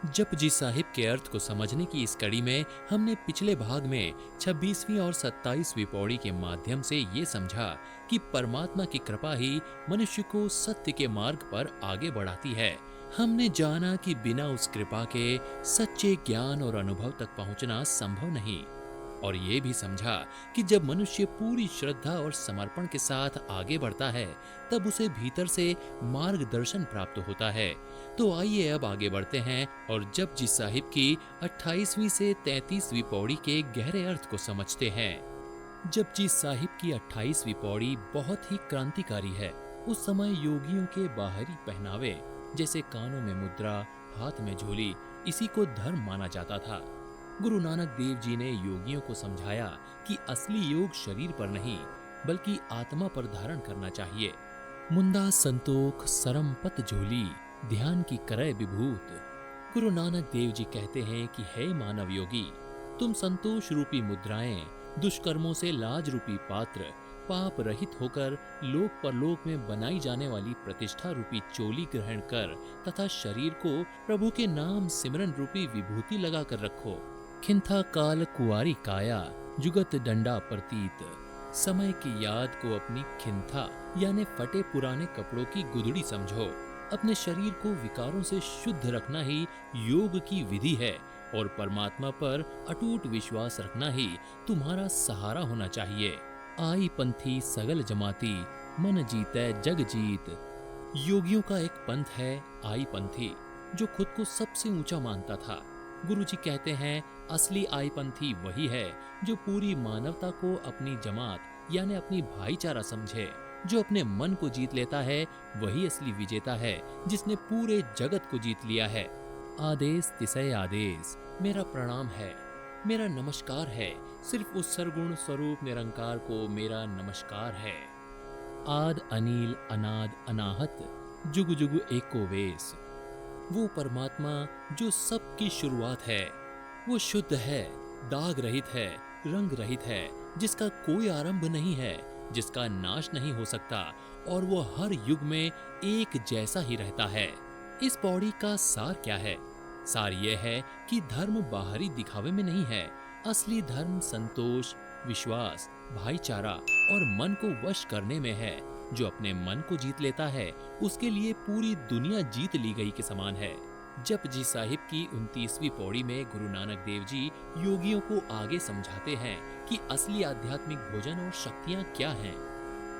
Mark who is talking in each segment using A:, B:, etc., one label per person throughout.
A: जपजी साहिब के अर्थ को समझने की इस कड़ी में हमने पिछले भाग में 26वीं और 27वीं पौड़ी के माध्यम से ये समझा कि परमात्मा की कृपा ही मनुष्य को सत्य के मार्ग पर आगे बढ़ाती है। हमने जाना कि बिना उस कृपा के सच्चे ज्ञान और अनुभव तक पहुंचना संभव नहीं, और ये भी समझा कि जब मनुष्य पूरी श्रद्धा और समर्पण के साथ आगे बढ़ता है तब उसे भीतर से मार्गदर्शन प्राप्त होता है। तो आइए अब आगे बढ़ते हैं और जपजी साहिब की 28वीं से 33वीं पौड़ी के गहरे अर्थ को समझते हैं। जपजी साहिब की 28वीं पौड़ी बहुत ही क्रांतिकारी है। उस समय योगियों के बाहरी पहनावे जैसे कानों में मुद्रा, हाथ में झोली, इसी को धर्म माना जाता था। गुरु नानक देव जी ने योगियों को समझाया कि असली योग शरीर पर नहीं बल्कि आत्मा पर धारण करना चाहिए। मुंदा संतोख सरम पत झोली, ध्यान की करय विभूत। गुरु नानक देव जी कहते हैं कि हे मानव योगी, तुम संतोष रूपी मुद्राएं, दुष्कर्मों से लाज रूपी पात्र, पाप रहित होकर लोक परलोक में बनाई जाने वाली प्रतिष्ठा रूपी चोली ग्रहण कर तथा शरीर को प्रभु के नाम सिमरन रूपी विभूति लगा कर रखो। खिंथा काल कुआरी काया, जुगत डंडा प्रतीत। समय की याद को अपनी खिंथा यानी फटे पुराने कपड़ों की गुदड़ी समझो। अपने शरीर को विकारों से शुद्ध रखना ही योग की विधि है और परमात्मा पर अटूट विश्वास रखना ही तुम्हारा सहारा होना चाहिए। आई पंथी सगल जमाती, मन जीतै जग जीत। योगियों का एक पंथ है आई पंथी, जो खुद को सबसे ऊंचा मानता था। गुरुजी कहते हैं असली आई पंथी वही है जो पूरी मानवता को अपनी जमात यानी अपनी भाईचारा समझे। जो अपने मन को जीत लेता है वही असली विजेता है, जिसने पूरे जगत को जीत लिया है। आदेश तिसय आदेश, मेरा प्रणाम है, मेरा नमस्कार है, सिर्फ उस सरगुण स्वरूप निरंकार को मेरा नमस्कार है। आद अनील अनाद अनाहत, जुग जुग एको वेश। वो परमात्मा जो सबकी शुरुआत है, वो शुद्ध है, दाग रहित है, रंग रहित है, जिसका कोई आरंभ नहीं है, जिसका नाश नहीं हो सकता, और वो हर युग में एक जैसा ही रहता है। इस पौड़ी का सार क्या है? सार यह है कि धर्म बाहरी दिखावे में नहीं है। असली धर्म संतोष, विश्वास, भाईचारा और मन को वश करने में है। जो अपने मन को जीत लेता है उसके लिए पूरी दुनिया जीत ली गई के समान है। जपजी साहिब की 29वीं पौड़ी में गुरु नानक देव जी योगियों को आगे समझाते हैं कि असली आध्यात्मिक भोजन और शक्तियां क्या हैं।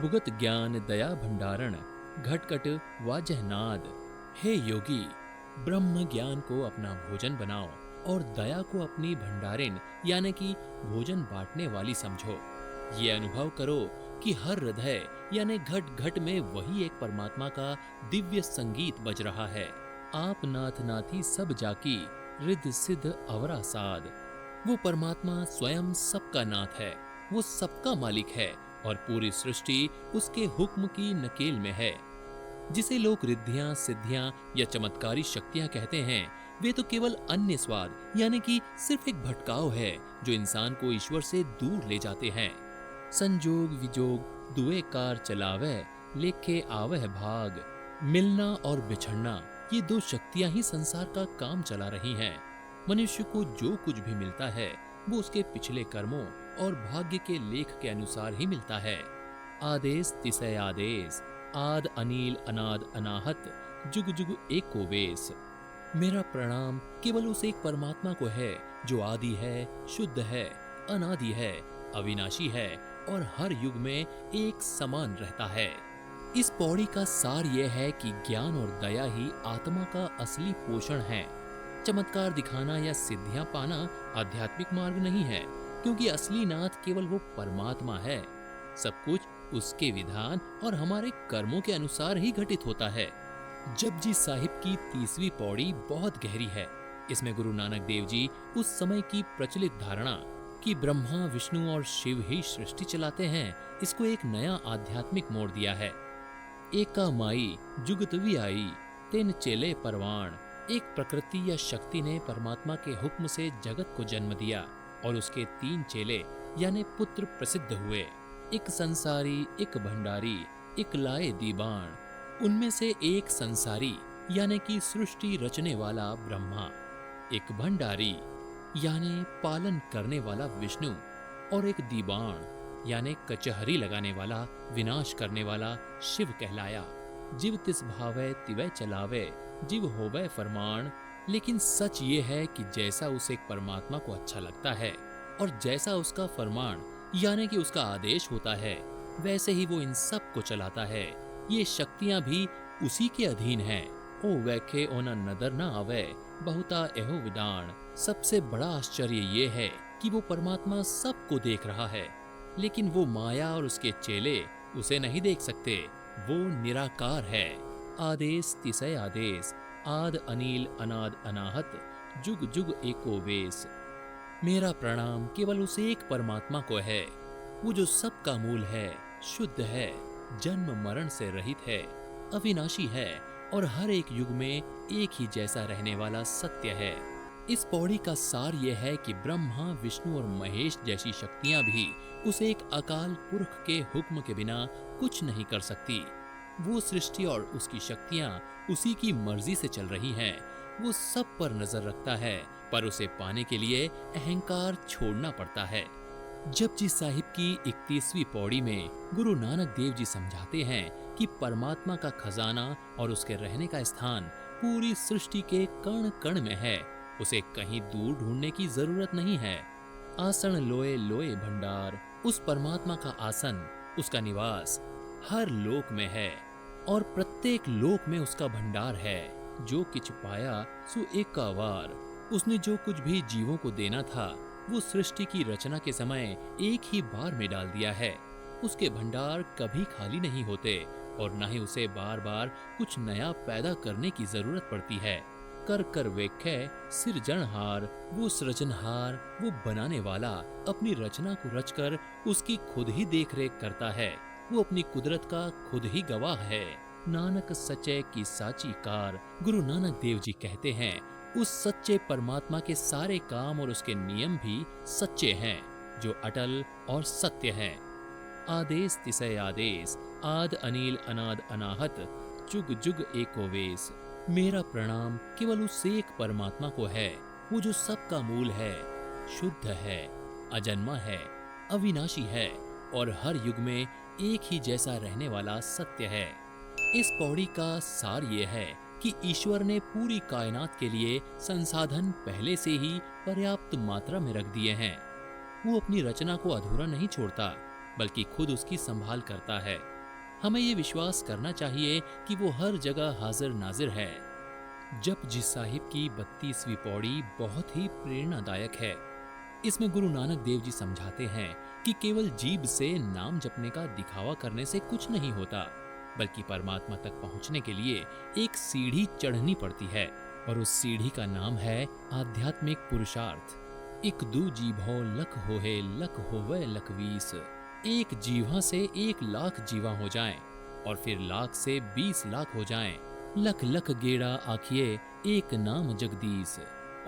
A: भुगत ज्ञान दया भंडारण, घटकट वाजहनाद। हे योगी, ब्रह्म ज्ञान को अपना भोजन बनाओ और दया को अपनी भंडारिन यानी कि भोजन बांटने वाली समझो। ये अनुभव करो कि हर हृदय यानी घट घट में वही एक परमात्मा का दिव्य संगीत बज रहा है। आप नाथ नाथी सब जाकी, रिद्ध सिद्ध अवरा साध। वो परमात्मा स्वयं सबका नाथ है, वो सबका मालिक है और पूरी सृष्टि उसके हुक्म की नकेल में है। जिसे लोग रिद्धियां, सिद्धियां या चमत्कारी शक्तियां कहते हैं, वे तो केवल अन्य स्वाद यानी कि सिर्फ एक भटकाव है जो इंसान को ईश्वर से दूर ले जाते हैं। संजोग विजोग दुए कार चलावे, लेखे आवह भाग। मिलना और बिछड़ना, ये दो शक्तियां ही संसार का काम चला रही हैं। मनुष्य को जो कुछ भी मिलता है वो उसके पिछले कर्मों और भाग्य के लेख के अनुसार ही मिलता है। आदेश तिसय आदेश, आद अनील अनाद अनाहत, जुग जुग एको वेश। मेरा प्रणाम केवल उस एक परमात्मा को है जो आदि है, शुद्ध है, अनादि है, अविनाशी है और हर युग में एक समान रहता है। इस पौड़ी का सार यह है कि ज्ञान और दया ही आत्मा का असली पोषण है। चमत्कार दिखाना या सिद्धियां पाना आध्यात्मिक मार्ग नहीं है, क्योंकि असली नाथ केवल वो परमात्मा है। सब कुछ उसके विधान और हमारे कर्मों के अनुसार ही घटित होता है। जपजी साहिब की 30वीं पौड़ी बहुत गहरी है। इसमें गुरु नानक देव जी उस समय की प्रचलित धारणा कि ब्रह्मा, विष्णु और शिव ही सृष्टि चलाते हैं, इसको एक नया आध्यात्मिक मोड़ दिया है। एका माई जुगतवी आई, तेन चेले परवाण। एक प्रकृति या शक्ति ने परमात्मा के हुक्म से जगत को जन्म दिया और उसके 3 चेले यानी पुत्र प्रसिद्ध हुए। एक संसारी, एक भंडारी, एक लाए दीवान। उनमें से एक संसारी यानी कि सृष्टि रचने वाला ब्रह्मा एक भंडारी यानी पालन करने वाला विष्णु और एक दीवान यानी कचहरी लगाने वाला, विनाश करने वाला शिव कहलाया। जीव तिस भावै तिवै चलावे, जीव होवै फरमान। लेकिन सच ये है कि जैसा उसे परमात्मा को अच्छा लगता है और जैसा उसका फरमान यानी कि उसका आदेश होता है, वैसे ही वो इन सब को चलाता है। ये शक्तियां भी उसी के अधीन हैं। ओ वैखे ओना नदर न आवे, बहुता एहो विदान। सबसे बड़ा आश्चर्य ये है कि वो परमात्मा सबको देख रहा है, लेकिन वो माया और उसके चेले उसे नहीं देख सकते। वो निराकार है। आदेश तिसय आदेश, आद अनिल अनाद अनाहत, जुग जुग एको वेश। मेरा प्रणाम केवल उस एक परमात्मा को है, वो जो सबका मूल है, शुद्ध है, जन्म मरण से रहित है, अविनाशी है और हर एक युग में एक ही जैसा रहने वाला सत्य है। इस पौड़ी का सार यह है कि ब्रह्मा, विष्णु और महेश जैसी शक्तियां भी उस एक अकाल पुरख के हुक्म के बिना कुछ नहीं कर सकती। वो सृष्टि और उसकी शक्तियां उसी की मर्जी से चल रही हैं। वो सब पर नजर रखता है, पर उसे पाने के लिए अहंकार छोड़ना पड़ता है। जपजी साहिब की 31वीं पौड़ी में गुरु नानक देव जी समझाते हैं कि परमात्मा का खजाना और उसके रहने का स्थान पूरी सृष्टि के कण कण में है। उसे कहीं दूर ढूंढने की जरूरत नहीं है। आसन लोए लोए भंडार, उस परमात्मा का आसन, उसका निवास हर लोक में है और प्रत्येक लोक में उसका भंडार है। जो किछ पाया सो एकावार। उसने जो कुछ भी जीवों को देना था वो सृष्टि की रचना के समय एक ही बार में डाल दिया है। उसके भंडार कभी खाली नहीं होते और न ही उसे बार बार कुछ नया पैदा करने की जरूरत पड़ती है। कर कर वेखे सिरजनहार, वो सृजनहार, वो बनाने वाला अपनी रचना को रचकर उसकी खुद ही देख रेख करता है। वो अपनी कुदरत का खुद ही गवाह है। नानक सच्चे की साची कार, गुरु नानक देव जी कहते हैं, उस सच्चे परमात्मा के सारे काम और उसके नियम भी सच्चे हैं, जो अटल और सत्य हैं। आदेश तिसय आदेश, आद अनिल अनाद अनाहत, जुग जुग एको वेश। मेरा प्रणाम केवल उस एक परमात्मा को है, वो जो सबका मूल है, शुद्ध है, अजन्मा है, अविनाशी है और हर युग में एक ही जैसा रहने वाला सत्य है। इस पौड़ी का सार ये है कि ईश्वर ने पूरी कायनात के लिए संसाधन पहले से ही पर्याप्त मात्रा में रख दिए हैं। वो अपनी रचना को अधूरा नहीं छोड़ता, बल्कि खुद उसकी संभाल करता है। हमें ये विश्वास करना चाहिए कि वो हर जगह हाजिर नाजिर है। जपजी साहिब की 32वीं पौड़ी बहुत ही प्रेरणादायक है। इसमें गुरु नानक देव जी समझाते हैं कि केवल जीभ से नाम जपने का दिखावा करने से कुछ नहीं होता, बल्कि परमात्मा तक पहुंचने के लिए एक सीढ़ी चढ़नी पड़ती है और उस सीढ़ी का नाम है आध्यात्मिक पुरुषार्थ। एक दू जीभो लख होहे, लख होवे लख वीस। एक जीवा से 1 लाख जीवा हो जाएं और फिर लाख से 20 लाख हो जाएं। लख लख गेड़ा आखिए एक नाम जगदीश।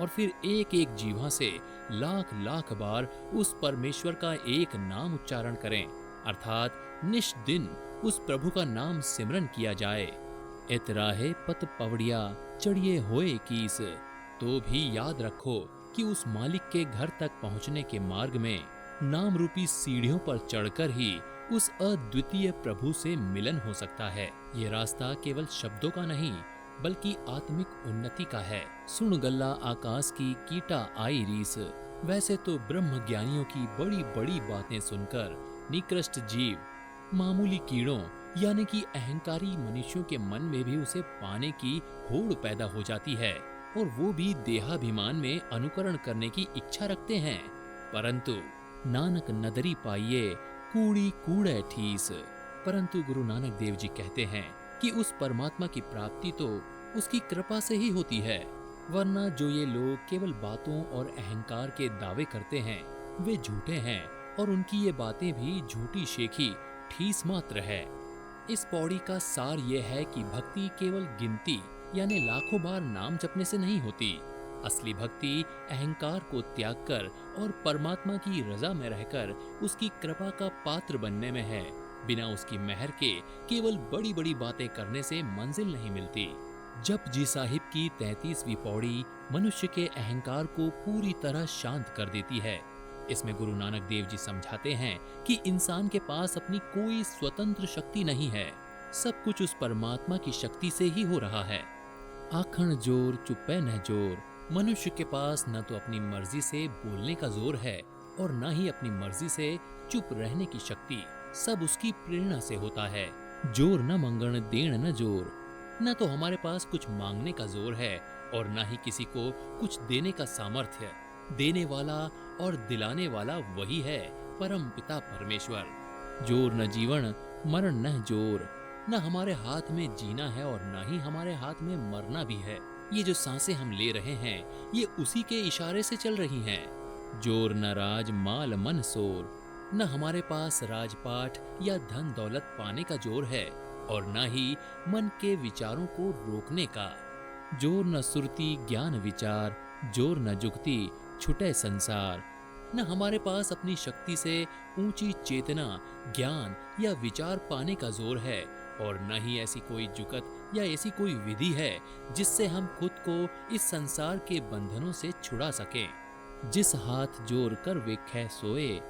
A: और फिर एक एक जीवा से लाख लाख बार उस परमेश्वर का एक नाम उच्चारण करें, अर्थात निष्दिन उस प्रभु का नाम सिमरन किया जाए। इतराहे पत पवड़िया चढ़िए होए कीस। तो भी याद रखो कि उस मालिक के घर तक पहुंचने के मार्ग में नाम रूपी सीढ़ियों पर चढ़कर ही उस अद्वितीय प्रभु से मिलन हो सकता है। ये रास्ता केवल शब्दों का नहीं, बल्कि आत्मिक उन्नति का है। सुन गल्ला आकाश की कीटा आई रीस। वैसे तो ब्रह्म ज्ञानियों की बड़ी बड़ी बातें सुनकर निकृष्ट जीव, मामूली कीड़ों यानी कि अहंकारी मनुष्यों के मन में भी उसे पाने की होड़ पैदा हो जाती है और वो भी देहाभिमान में अनुकरण करने की इच्छा रखते हैं। परंतु नानक नदरी पाइये कूड़ी कूड़े ठीस। परंतु गुरु नानक देव जी कहते हैं कि उस परमात्मा की प्राप्ति तो उसकी कृपा से ही होती है, वरना जो ये लोग केवल बातों और अहंकार के दावे करते हैं वे झूठे हैं और उनकी ये बातें भी झूठी शेखी ठीस मात्र है। इस पौड़ी का सार ये है कि भक्ति केवल गिनती यानी लाखों बार नाम जपने से नहीं होती। असली भक्ति अहंकार को त्याग कर और परमात्मा की रजा में रहकर उसकी कृपा का पात्र बनने में है। बिना उसकी मेहर के केवल बड़ी बड़ी बातें करने से मंजिल नहीं मिलती। जप जी साहिब की 33वीं पौड़ी मनुष्य के अहंकार को पूरी तरह शांत कर देती है। इसमें गुरु नानक देव जी समझाते हैं कि इंसान के पास अपनी कोई स्वतंत्र शक्ति नहीं है, सब कुछ उस परमात्मा की शक्ति से ही हो रहा है। आखण जोर चुप्पे न जोर, मनुष्य के पास न तो अपनी मर्जी से बोलने का जोर है और न ही अपनी मर्जी से चुप रहने की शक्ति, सब उसकी प्रेरणा से होता है। जोर न मंगण देण न जोर, न तो हमारे पास कुछ मांगने का जोर है और न ही किसी को कुछ देने का सामर्थ्य। देने वाला और दिलाने वाला वही है, परम पिता परमेश्वर। जोर न जीवन मरण न जोर, न हमारे हाथ में जीना है और न ही हमारे हाथ में मरना भी है। ये जो सांसें हम ले रहे हैं ये उसी के इशारे से चल रही हैं। जोर न राज माल मन सोर, न हमारे पास राजपाट या धन दौलत पाने का जोर है और न ही मन के विचारों को रोकने का। जोर न सुरती ज्ञान विचार, जोर न जुगती छुटे संसार, न हमारे पास अपनी शक्ति से ऊंची चेतना, ज्ञान या विचार पाने का जोर है और न ही ऐसी कोई जुगत या ऐसी कोई विधि है जिससे हम खुद को इस संसार के बंधनों से छुड़ा सकें। जिस हाथ जोर कर वेखै सोए,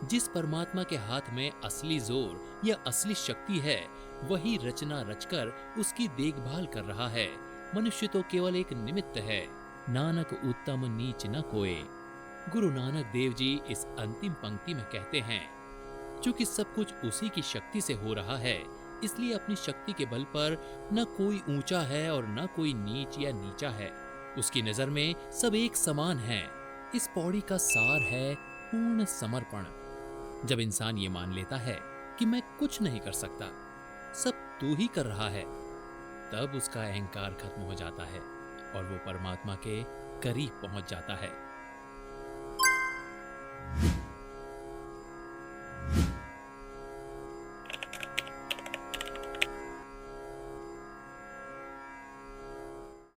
A: जिस परमात्मा के हाथ में असली जोर या असली शक्ति है वही रचना रचकर उसकी देखभाल कर रहा है। मनुष्य तो केवल एक निमित्त है। नानक उत्तम नीच न कोय। गुरु नानक देव जी इस अंतिम पंक्ति में कहते हैं, चूंकि सब कुछ उसी की शक्ति से हो रहा है इसलिए अपनी शक्ति के बल पर न कोई ऊंचा है और न कोई नीच या नीचा है। उसकी नजर में सब एक समान है। इस पौड़ी का सार है पूर्ण समर्पण। जब इंसान ये मान लेता है कि मैं कुछ नहीं कर सकता, सब तू ही कर रहा है, तब उसका अहंकार खत्म हो जाता है और वो परमात्मा के करीब पहुंच जाता है।